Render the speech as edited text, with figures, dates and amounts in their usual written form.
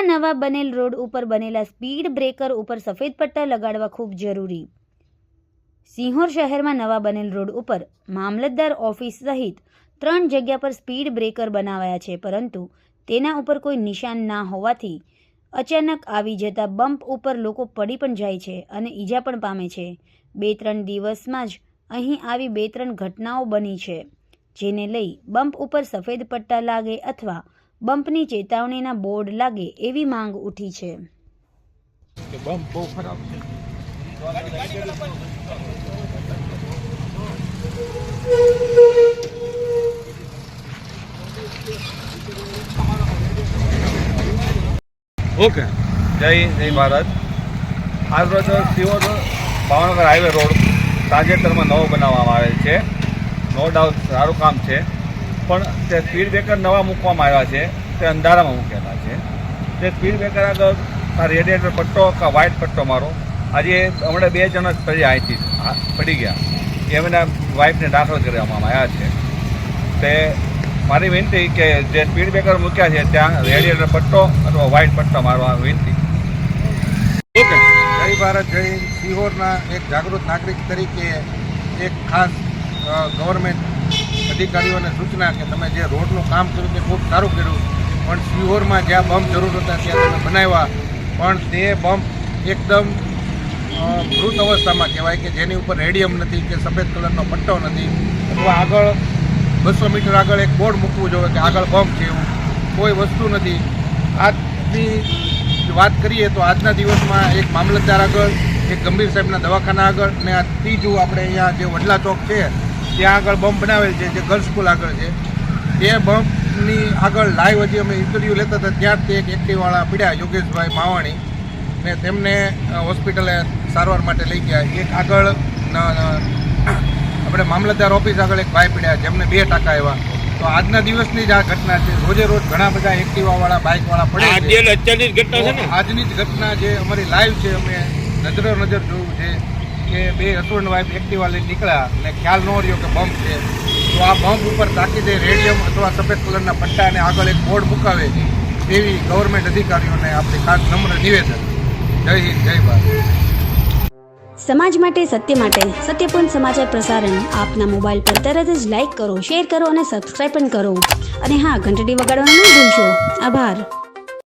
સિહોરમાં નવા બનેલ રોડ ઉપર બનેલા સ્પીડ બ્રેકર ઉપર સફેદ પટ્ટા લગાડવા ખૂબ જરૂરી। સિહોર શહેરમાં નવા બનેલ રોડ ઉપર મામલતદાર ઓફિસ સહિત 3 જગ્યા પર સ્પીડ બ્રેકર બનાવાયા છે, પરંતુ તેના ઉપર કોઈ નિશાન ના હોવાથી અચાનક આવી જતા બમ્પ ઉપર લોકો પડી પણ જાય છે અને ઈજા પણ પામે છે। 2-3 દિવસમાં જ અહીં આવી 2-3 ઘટનાઓ બની છે, જેને લઈ બમ્પ ઉપર સફેદ પટ્ટા લાગે અથવા બમ્પની ચેતવણીના બોર્ડ લાગે એવી માંગ ઉઠી છે। બમ્પ બહુ ખરાબ છે। ઓકે, જય ભારત। આજ રોજ સિહોર ભાવનગર હાઈવે રોડ તાજેતરમાં નવો બનાવવામાં આવેલ છે। નો ડાઉટ સારું કામ છે, પણ તે સ્પીડ બ્રેકર નવા મૂકવામાં આવ્યા છે, તે અંધારામાં મૂકેલા છે। તે સ્પીડ બ્રેકર આગળ રેડિયેટર પટ્ટો કે વ્હાઇટ પટ્ટો મારો આજે હમણાં 2 જણા જ અહીંથી પડી ગયા, એમના વાઇફને દાખલ કરવામાં આવ્યા છે। તે મારી વિનંતી કે જે સ્પીડ બ્રેકર મૂક્યા છે ત્યાં રેડિયેટર પટ્ટો અથવા વ્હાઇટ પટ્ટો મારવા વિનંતી। ઓકે, જય ભારત, જય હિન્દ। સિહોરના એક જાગૃત નાગરિક તરીકે એક ખાસ ગવર્મેન્ટ અધિકારીઓને સૂચના કે તમે જે રોડનું કામ કર્યું તે ખૂબ સારું કર્યું, પણ સિહોરમાં જ્યાં બમ્પ જરૂર હતા ત્યાં તમે બનાવ્યા, પણ તે બમ્પ એકદમ મૃત અવસ્થામાં કહેવાય કે જેની ઉપર રેડિયમ નથી કે સફેદ કલરનો પટ્ટો નથી, અથવા આગળ 200 મીટર આગળ એક બોર્ડ મૂકવું જોઈએ કે આગળ બમ્પ છે, એવું કોઈ વસ્તુ નથી। આજની વાત કરીએ તો આજના દિવસમાં એક મામલતદાર આગળ, એક ગંભીર સાહેબના દવાખાના આગળ અને આ ત્રીજું આપણે અહીંયા જે વડલા ચોક છે ત્યાં આગળ બમ્પ બનાવેલ છે, જે ગર્લ્સ સ્કૂલ આગળ છે। તે બમ્પની આગળ લાઈવ હજી અમે ઇન્ટરવ્યૂ લેતા હતા ત્યાં જ તે એક એક્ટિવાવાળા પીડ્યા, યોગેશભાઈ માવાણી, ને તેમને હોસ્પિટલે સારવાર માટે લઈ ગયા। એક આગળ આપણે મામલતદાર ઓફિસ આગળ એક ભાઈ પીડ્યા, જેમને 2 ટાંકા આવ્યા। તો આજના દિવસની જ આ ઘટના છે। રોજે રોજ ઘણા બધા એક્ટિવાવાળા, બાઇકવાળા પડે છે। આજની જ ઘટના જે અમારી લાઈવ છે, અમે નજર જોયું છે કે 2 હસબન્ડ વાઇફ એક્ટિવા લઈને નીકળ્યા અને ખ્યાલ ન રહ્યો કે બમ્પ છે, તો આ બમ્પ ઉપર તાકીદે રેડિયમ અથવા સફેદ કલરના પટ્ટા અને આગળ એક બોર્ડ મુકાવે તેવી ગવર્મેન્ટ અધિકારીઓને આપણી ખાસ નમ્ર નિવેદન। જય હિન્દ, જય ભારત। સમાજ માટે, સત્ય માટે, સત્યપૂર્ણ સમાચાર પ્રસારણ આપના મોબાઈલ પર તરત જ લાઈક કરો, શેર કરો અને સબસ્ક્રાઈબ પણ કરો, અને હા, ઘંટડી વગાડવાનું ન ભૂલશો। આભાર।